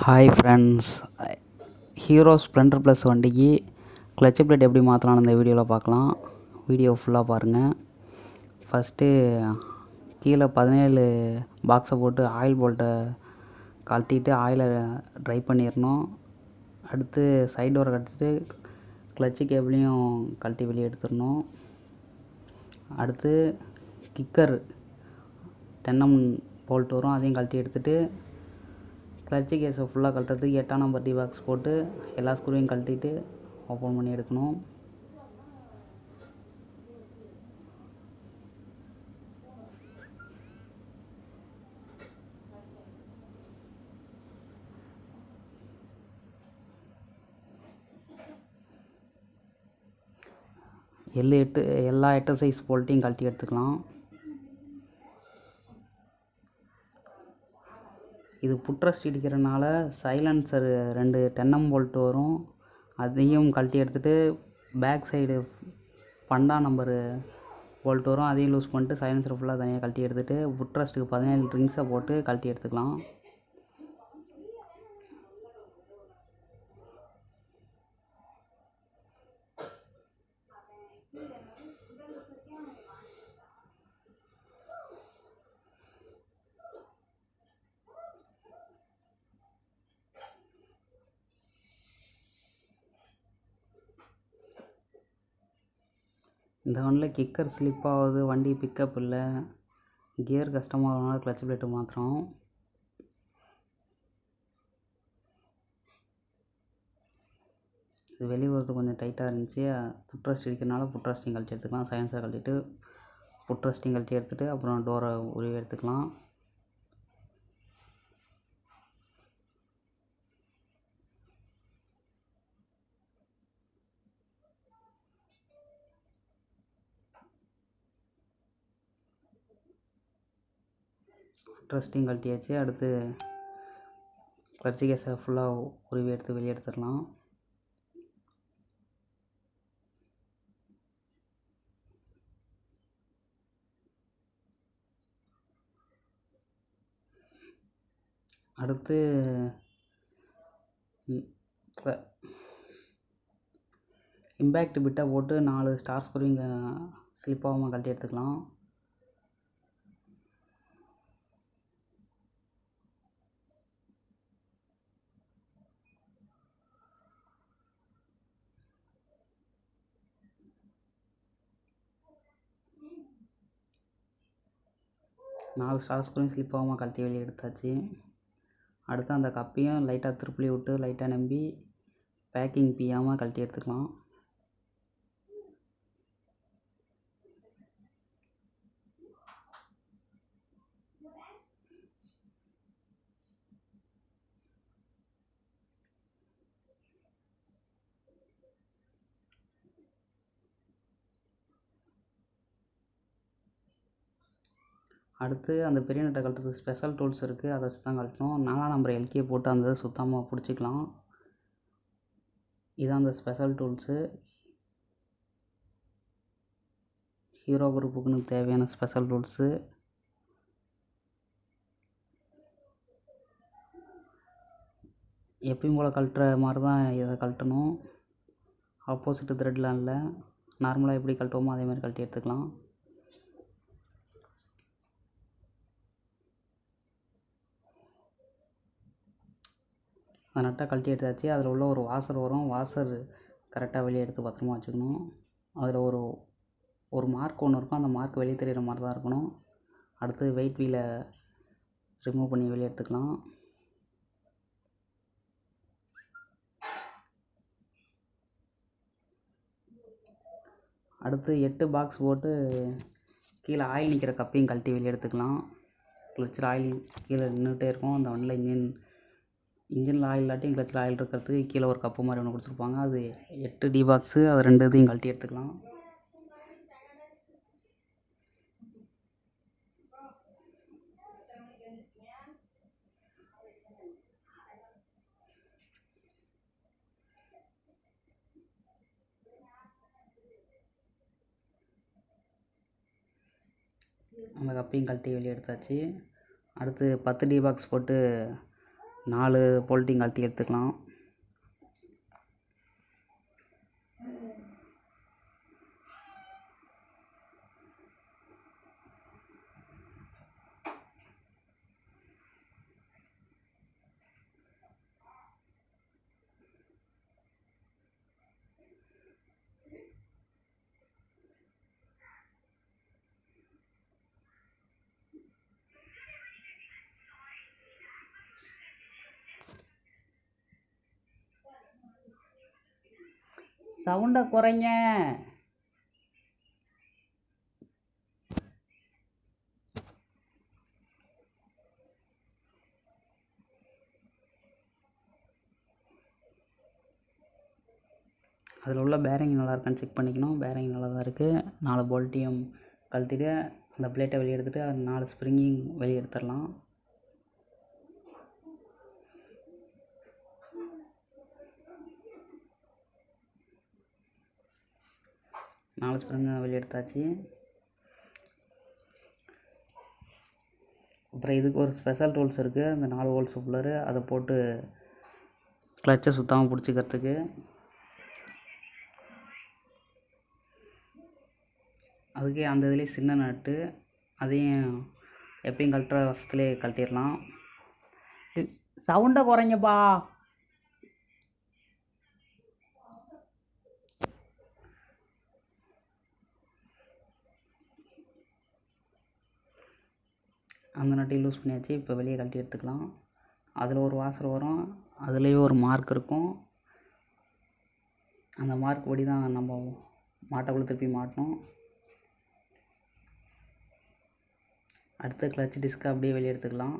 Hi friends, hero Splendor plus வண்டிக்கு clutch plate எப்படி மாற்றலாம்னு இந்த வீடியோவில் பார்க்கலாம். வீடியோ ஃபுல்லாக பாருங்கள். ஃபஸ்ட்டு கீழே 17 பாக்ஸை போட்டு ஆயில் போல்ட்டை கழட்டிட்டு ஆயிலை ட்ரை பண்ணிடணும். அடுத்து சைடு டோரை கட்டிட்டு கிளட்சு கேபிளையும் கழட்டி வெளியே எடுத்துடணும். அடுத்து கிக்கர் 10mm போல்ட் வரும், அதையும் கழட்டி எடுத்துகிட்டு கிளட்சு கேஸை ஃபுல்லாக கழட்டுறதுக்கு 8ஆம் நம்பர் டி பாக்ஸ் போட்டு எல்லா ஸ்க்ரூவையும் கழட்டிட்டு ஓப்பன் பண்ணி எடுக்கணும். எல்லா 8 சைஸ் போல்ட்டையும் கழட்டி எடுத்துக்கலாம். இது புட்ரஸ்ட் இடிக்கிறனால சைலன்சர் 2 10mm போல்ட் வரும், அதையும் கழட்டி எடுத்துகிட்டு பேக் சைடு 12ஆம் நம்பரு போல்ட் வரும், அதையும் லூஸ் பண்ணிட்டு சைலன்சர் ஃபுல்லாக தனியாக கழட்டி எடுத்துகிட்டு புட்ரஸ்ட்டுக்கு 17 ரிங்ஸை போட்டு கழட்டி எடுத்துக்கலாம். இந்த வண்டியில் கிக்கர் ஸ்லிப் ஆகுது, வண்டி பிக்கப் இல்லை, கியர் கஷ்டமாகறதுனால கிளட்ச் பிளேட்டு மாற்றுறோம். இது வெளியே வரது கொஞ்சம் டைட்டாக இருந்துச்சு, புட்ரஸ்ட் இருக்கிறனால புட்ரஸ்டிங் கழட்டி எடுத்துக்கலாம். சைலன்சர் கழட்டிட்டு புட்ரஸ்டிங் கழட்டி எடுத்துகிட்டு அப்புறம் டோரை உருவி எடுத்துக்கலாம். புட்ரஸ்டிங் கழட்டியாச்சு. அடுத்து கிளட்ச் கேஸை ஃபுல்லாக உருவி எடுத்து வெளியே எடுத்துடலாம். அடுத்து இம்பேக்ட் பிட்டை போட்டு 4 ஸ்டார் ஸ்க்ரூவிங்க ஸ்லிப் ஆகாமல் கழட்டி எடுத்துக்கலாம். நாலு ஸ்டார் ஸ்க்ரூவையும் ஸ்லிப் ஆகாமல் கழட்டி வெளியே எடுத்தாச்சு. அடுத்து அந்த கப்பையும் லைட்டாக திருப்பி விட்டு லைட்டாக நம்பி பேக்கிங் பியாமல் கழட்டி எடுத்துக்கலாம். அடுத்து அந்த பெரிய நட்டை கழட்டுறதுக்கு ஸ்பெஷல் டூல்ஸ் இருக்குது, அதை வச்சு தான் கழட்டணும். 4ஆம் நம்பர் எல்கே போட்டு அந்த சுத்தமாக பிடிச்சிக்கலாம். இதான் அந்த ஸ்பெஷல் டூல்ஸு, ஹீரோ குரூப்புக்குன்னு தேவையான ஸ்பெஷல் டூல்ஸு. எப்பயும் போல் கழட்டுற மாதிரி தான் இதை கழட்டணும், ஆப்போசிட்டு த்ரெட்லாம் இல்லை. நார்மலாக எப்படி கழட்டுவோமோ அதே மாதிரி கழட்டி எடுத்துக்கலாம். அந்த நட்டை கழட்டி எடுத்தாச்சு. அதில் உள்ள ஒரு வாசர் வரும், வாசர் கரெக்டாக வெளியே எடுத்து பத்திரமா வச்சுக்கணும். அதில் ஒரு மார்க் ஒன்று இருக்கும், அந்த மார்க் வெளியே தெரிகிற மாதிரி தான் இருக்கணும். அடுத்து வெயிட் வீலை ரிமூவ் பண்ணி வெளியே எடுத்துக்கலாம். அடுத்து 8 பாக்ஸ் போட்டு கீழே ஆயில் நிற்கிற கப்பையும் கழட்டி வெளியே எடுத்துக்கலாம். கிளச்சில் ஆயில் கீழே நின்றுட்டே இருக்கும். அந்த வண்டியில் இன்ஜினில் ஆயில் இல்லாட்டியும் கிளச்சில் ஆயில் இருக்கிறதுக்கு கீழே ஒரு கப்பு மாதிரி ஒன்று கொடுத்துருப்பாங்க, அது 8 டி பாக்ஸு, அது 2 இதையும் கழட்டி எடுத்துக்கலாம். அந்த கப்பையும் கழட்டி வெளியே எடுத்தாச்சு. அடுத்து 10 டி பாக்ஸ் போட்டு 4 போல்ட்டையும் கழட்டி எடுத்துக்கலாம். சவுண்டை குறைங்க. அதில் உள்ள பேரிங் நல்லா இருக்கான்னு செக் பண்ணிக்கணும். பேரிங் நல்லா தான் இருக்குது. 4 போல்ட்டையும் கழட்டிட்டு அந்த பிளேட்டை வெளியே எடுத்துகிட்டு அது 4 ஸ்ப்ரிங்கையும் வெளியே எடுத்துடலாம். நாலு ஸ்ப்ரிங்கை வெளியே எடுத்தாச்சு. அப்புறம் இதுக்கு ஒரு ஸ்பெஷல் டூல்ஸ் இருக்குது. அந்த 4 ஹோல்ஸ் உள்ளார அதை போட்டு கிளச்சை சுத்தாமல் பிடிச்சிக்கிறதுக்கு. அதுக்கே அந்த இதுலேயே சின்ன நட்டு, அதையும் எப்பயும் கழட்டுற வசத்துலேயே கழட்டிடலாம். சவுண்டை குறைங்கப்பா. அந்த நட்டையும் லூஸ் பண்ணியாச்சு. இப்போ வெளியே கழட்டி எடுத்துக்கலாம். அதில் ஒரு வாசர் வரும், அதுலேயே ஒரு மார்க் இருக்கும். அந்த மார்க் படி தான் நம்ம மாட்டைக்குள்ளே திருப்பி மாட்டணும். அடுத்த கிளச் டிஸ்கை அப்படியே வெளியே எடுத்துக்கலாம்.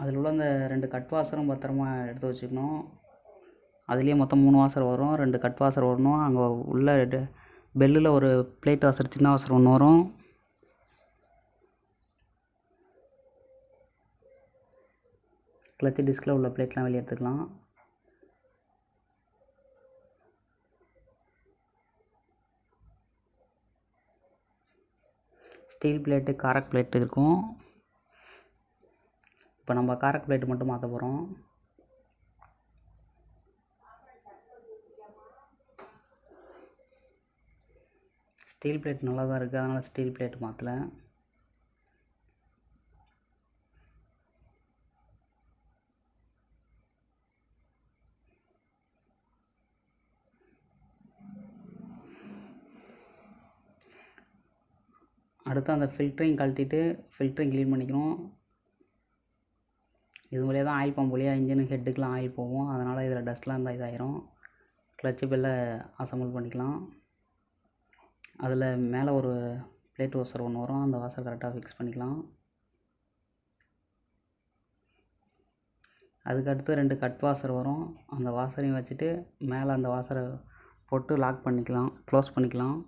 அதில் உள்ள அந்த 2 கட் வாசரும் பத்திரமா எடுத்து வச்சுக்கணும். அதுலேயே மொத்தம் 3 வாசர் வரும். 2 கட் வாசர் வரணும். அங்கே உள்ள பெல்லில் ஒரு பிளேட் வாசர், சின்ன வாசர் ஒன்று வரும். கிளச் டிஸ்கில் உள்ள பிளேட்லாம் வெளியே எடுத்துக்கலாம். ஸ்டீல் பிளேட்டு, காரக் பிளேட்டு இருக்கும். இப்போ நம்ம காரக் பிளேட்டு மட்டும் மாற்ற போகிறோம். ஸ்டீல் பிளேட் நல்லா தான் இருக்குது, அதனால் ஸ்டீல் பிளேட் மாற்றலை. அடுத்து அந்த ஃபில்டரையும் கழட்டிட்டு ஃபில்டரையும் க்ளீன் பண்ணிக்கணும். இது வழியாக தான் ஆயில் பம்ப் வழியாக இன்ஜினு ஹெட்டுக்கெலாம் ஆயில் போகும். அதனால் இதில் டஸ்ட்லாம் இருந்தால் இதாயிரும். கிளச்சு பெல்லை அசம்பிள் பண்ணிக்கலாம். அதில் மேலே ஒரு பிளேட் வாசர் ஒன்று வரும். அந்த வாசர் கரெக்டாக ஃபிக்ஸ் பண்ணிக்கலாம். அதுக்கடுத்து 2 கட் வாசர் வரும். அந்த வாசரையும் வச்சுட்டு மேலே அந்த வாசரை போட்டு லாக் பண்ணிக்கலாம், க்ளோஸ் பண்ணிக்கலாம்.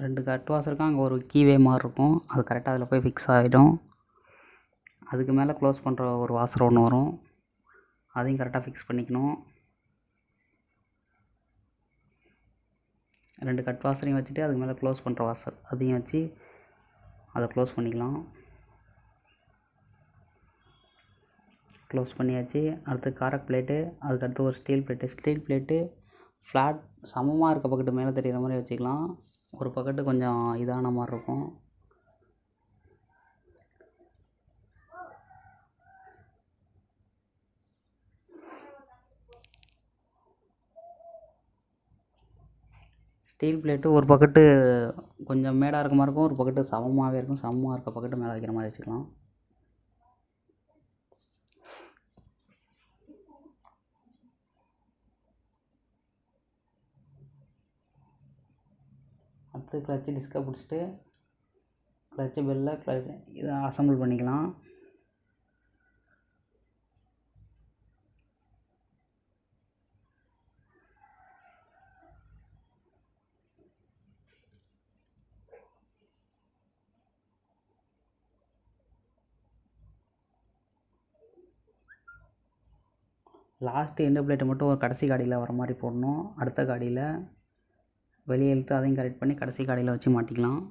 ரெண்டு கட் வாசருக்கும் அங்கே ஒரு கீவே மாதிரி இருக்கும். அது கரெக்டாக அதில் போய் ஃபிக்ஸ் ஆகிடும். அதுக்கு மேலே க்ளோஸ் பண்ணுற ஒரு வாசர் ஒன்று வரும். அதையும் கரெக்டாக ஃபிக்ஸ் பண்ணிக்கணும். 2 கட் வாசரையும் வச்சுட்டு அதுக்கு மேலே க்ளோஸ் பண்ணுற வாசர் அதையும் வச்சு அதை க்ளோஸ் பண்ணிக்கலாம். க்ளோஸ் பண்ணியாச்சு. அடுத்து காரக் பிளேட்டு, அதுக்கடுத்து ஒரு steel plate. Steel plate flat சமமாக இருக்க பக்கெட்டு மேலே தெரிகிற மாதிரி வச்சுக்கலாம். ஒரு பக்கெட்டு கொஞ்சம் இதான மாதிரி இருக்கும். ஸ்டீல் பிளேட்டு ஒரு பக்கெட்டு கொஞ்சம் மேடாக இருக்க மாதிரி இருக்கும், ஒரு பக்கெட்டு சமமாகவே இருக்கும். சமமாக இருக்க பக்கெட்டு மேலே வைக்கிற மாதிரி வச்சுக்கலாம். அடுத்து கிளச்சு டிஸ்கை பிடிச்சிட்டு கிளச்சு பெல்லில் இதை அசம்பிள் பண்ணிக்கலாம். லாஸ்ட்டு எண்டு பிளேட்டை மட்டும் ஒரு கடைசி காடியில் வர மாதிரி போடணும். அடுத்த காடியில் வெளியே இழுத்து அதையும் கரெக்ட் பண்ணி கடைசி காடியில் வச்சு மாட்டிக்கலாம்.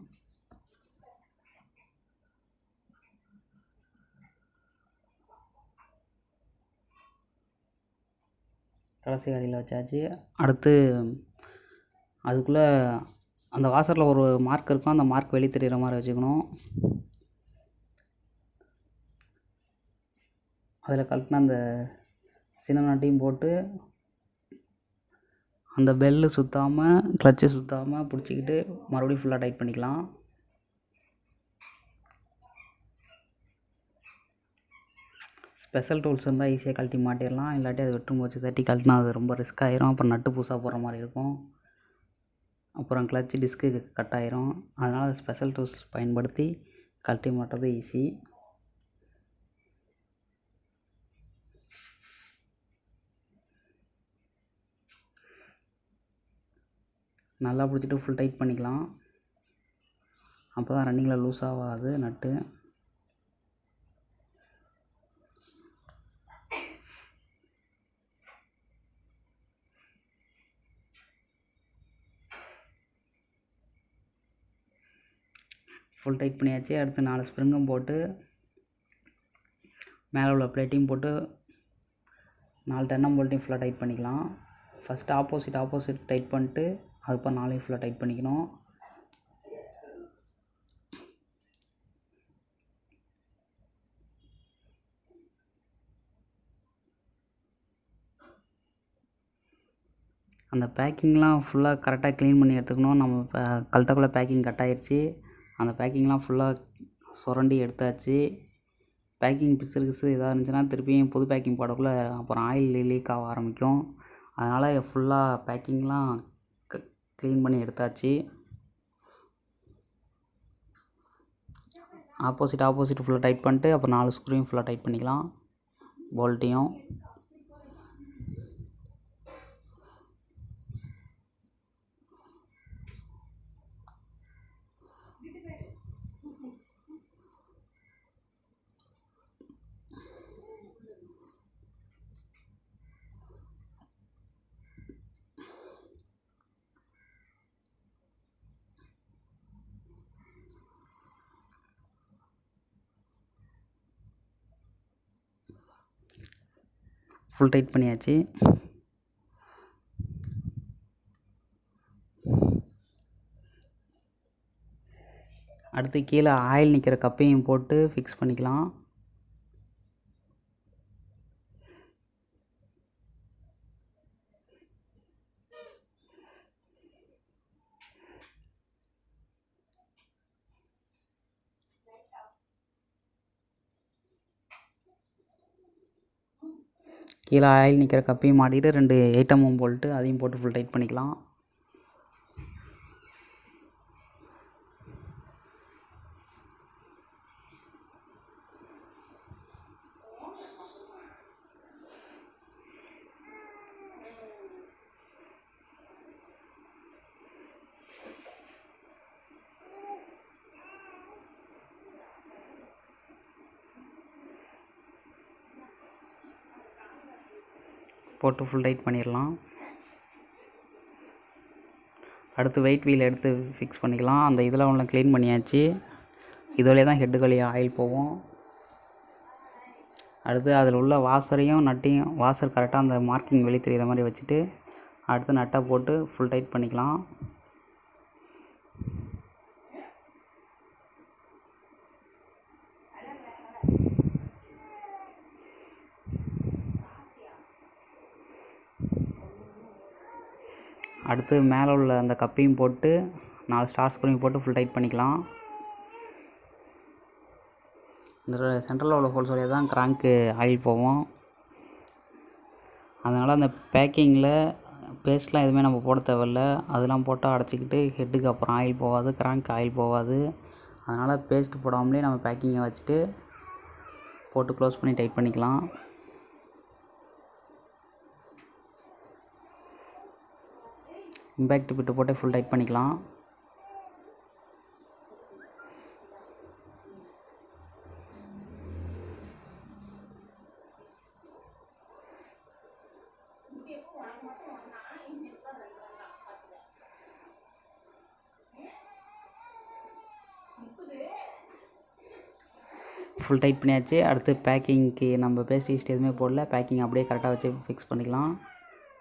கடைசி காடியில் வச்சாச்சு. அடுத்து அதுக்குள்ளே அந்த வாசரில் ஒரு மார்க் இருக்கும், அந்த மார்க் வெளியே தெரிகிற மாதிரி வச்சுக்கணும். அதில் கழட்டின அந்த சின்ன நாட்டையும் போட்டு அந்த பெல்லு சுற்றாமல் கிளச்சு சுற்றாமல் பிடிச்சிக்கிட்டு மறுபடியும் ஃபுல்லாக டைட் பண்ணிக்கலாம். ஸ்பெஷல் டூல்ஸ் இருந்தால் ஈஸியாக கழட்டி மாட்டிடலாம். இல்லாட்டி அது வெட்டும் போச்சு தட்டி கழட்டினா அது ரொம்ப ரிஸ்க் ஆயிரும். அப்புறம் நட்டு புதுசாக போடுற மாதிரி இருக்கும். அப்புறம் கிளச்சு டிஸ்க்கு கட் ஆயிரும். அதனால் ஸ்பெஷல் டூல்ஸ் பயன்படுத்தி கழட்டி மாட்டுறது ஈஸி. நல்லா பிடிச்சிட்டு ஃபுல் டைட் பண்ணிக்கலாம். அப்போ தான் ரன்னிங்கில் லூஸ் ஆகாது நட்டு. ஃபுல் டைட் பண்ணியாச்சு. அடுத்து 4 ஸ்ப்ரிங்கும் போட்டு மேலே உள்ள பிளேட்டையும் போட்டு 4 டென்னம் போல்ட்டையும் ஃபுல்லாக டைட் பண்ணிக்கலாம். ஃபஸ்ட்டு ஆப்போசிட் டைட் பண்ணிட்டு அதுக்கப்புறம் 4ஐயும் ஃபுல்லாக டைட் பண்ணிக்கணும். அந்த பேக்கிங்லாம் ஃபுல்லாக கரெக்டாக க்ளீன் பண்ணி எடுத்துக்கணும். நம்ம இப்போ கழட்டக்குள்ளே பேக்கிங் கட் ஆகிடுச்சி. அந்த பேக்கிங்லாம் ஃபுல்லாக சுரண்டி எடுத்தாச்சு. பேக்கிங் பிசுறு எதாக இருந்துச்சுன்னா திருப்பியும் புது பேக்கிங் போடக்குள்ளே அப்புறம் ஆயில் லீக் ஆக ஆரம்பிக்கும். அதனால் ஃபுல்லாக பேக்கிங்லாம் க்ளீன் பண்ணி எடுத்தாச்சு. ஆப்போசிட் ஃபுல்லாக டைட் பண்ணிட்டு அப்புறம் 4 ஸ்க்ரூவையும் ஃபுல்லாக டைட் பண்ணிக்கலாம். போல்ட்டையும் ஃபுல் டைட் பண்ணியாச்சு. அடுத்து கீழே ஆயில் நிற்கிற கப்பையும் போட்டு ஃபிக்ஸ் பண்ணிக்கலாம். கீழே ஆயில் நிற்கிற கப்பையும் மாட்டிட்டு 2 8mm போல்ட்டு அதையும் போட்டு ஃபுல் டைட் பண்ணிக்கலாம். போட்டு ஃபுல் டைட் பண்ணிடலாம். அடுத்து வெயிட் வீல் எடுத்து ஃபிக்ஸ் பண்ணிக்கலாம். அந்த இதில் ஒன்று க்ளீன் பண்ணியாச்சு. இது வழியாக தான் ஹெட்டு வழியாக ஆயில் போகும். அடுத்து அதில் உள்ள வாசரையும் நட்டையும் வாசர் கரெக்டாக அந்த மார்க்கிங் வெளியே தெரிகிற மாதிரி வச்சுட்டு அடுத்து நட்டை போட்டு ஃபுல் டைட் பண்ணிக்கலாம். அடுத்து மேலே உள்ள அந்த கப்பையும் போட்டு 4 ஸ்டார் ஸ்க்ரூவையும் போட்டு ஃபுல் டைட் பண்ணிக்கலாம். இந்த சென்ட்ரலில் உள்ள ஹோல்ஸ் வழியாக தான் கிராங்க்கு ஆயில் போவோம். அதனால் அந்த பேக்கிங்கில் பேஸ்ட்லாம் எதுவுமே நம்ம போட தேவையில்ல. அதெல்லாம் போட்டால் அடைச்சிக்கிட்டு ஹெட்டுக்கு அப்புறம் ஆயில் போகாது, கிராங்க் ஆயில் போகாது. அதனால் பேஸ்ட் போடாமலே நம்ம பேக்கிங்கை வச்சுட்டு போட்டு க்ளோஸ் பண்ணி டைட் பண்ணிக்கலாம். இம்பேக்ட் பிட்டு போட்டு ஃபுல் டைட் பண்ணிக்கலாம். ஃபுல் டைட் பண்ணியாச்சு. அடுத்து பேக்கிங்க்கு நம்ம பேஸ்ட் எதுவுமே போடல, பேக்கிங் அப்படியே கரெக்டாக வச்சு ஃபிக்ஸ் பண்ணிக்கலாம்.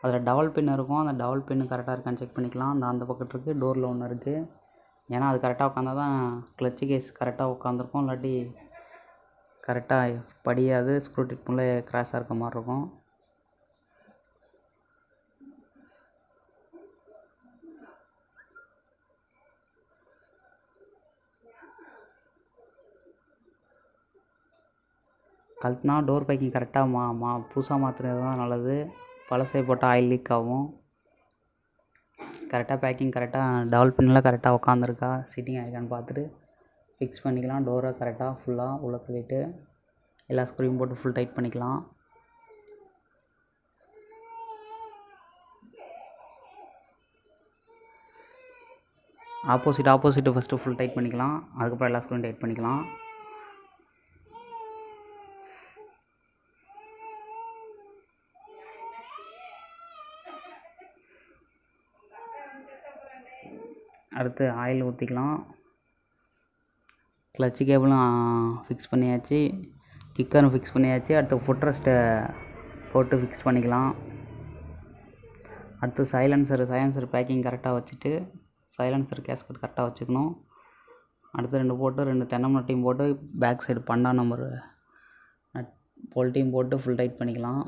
அதில் டவல் பின் இருக்கும், அந்த டவல் பின்னு கரெக்டாக இருக்கான்னு செக் பண்ணிக்கலாம். அந்த பக்கம் இருக்குது, டோரில் ஒன்று இருக்குது. ஏன்னா அது கரெக்டாக உட்காந்தா தான் கிளச்சு கேஸ் கரெக்டாக உட்காந்துருக்கும், இல்லாட்டி கரெக்டாக படியாது, ஸ்க்ரூ டிப்புள்ளே கிராஸாக இருக்க மாதிரி இருக்கும். கழட்டினா டோர் பேக்கிங் கரெக்டாக புதுசாக மாற்றுறது தான் நல்லது. பழசை போட்டால் ஆயில் லீக் ஆகும். கரெக்டாக பேக்கிங் கரெக்டாக டவல் பின்னில் கரெக்டாக உட்காந்துருக்கா, சிட்டிங் ஆகிருக்கான்னு பார்த்துட்டு ஃபிக்ஸ் பண்ணிக்கலாம். டோரை கரெக்டாக ஃபுல்லாக உள்ளே தள்ளிட்டு எல்லா ஸ்க்ரூவையும் போட்டு ஃபுல் டைட் பண்ணிக்கலாம். ஆப்போசிட்டு ஃபஸ்ட்டு ஃபுல் டைட் பண்ணிக்கலாம், அதுக்கப்புறம் எல்லா ஸ்க்ரூவையும் டைட் பண்ணிக்கலாம். அடுத்து ஆயில் ஊற்றிக்கலாம். கிளச்சு கேபிளும் ஃபிக்ஸ் பண்ணியாச்சு, கிக்கரும் ஃபிக்ஸ் பண்ணியாச்சு. அடுத்து ஃபுட் ரெஸ்ட்டை போட்டு ஃபிக்ஸ் பண்ணிக்கலாம். அடுத்து சைலன்சர் பேக்கிங் கரெக்டாக வச்சுட்டு சைலன்சர் கேஸ்கட் கரெக்டாக வச்சுக்கணும். அடுத்து 2 தென்னம் நட்டையும் போட்டு பேக் சைடு பண்டா நம்பர் போல்ட்டையும் போட்டு ஃபுல் டைட் பண்ணிக்கலாம்.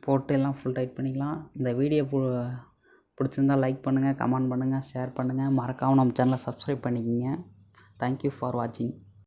போட்டு எல்லாம் ஃபுல் டைட் பண்ணிக்கலாம். இந்த வீடியோ பிடிச்சிருந்தால் லைக் பண்ணுங்கள், கமெண்ட் பண்ணுங்கள், ஷேர் பண்ணுங்கள். மறக்காமல் நம்ம சேனலை சப்ஸ்கிரைப் பண்ணிக்கோங்க. தேங்க்யூ ஃபார் வாட்சிங்.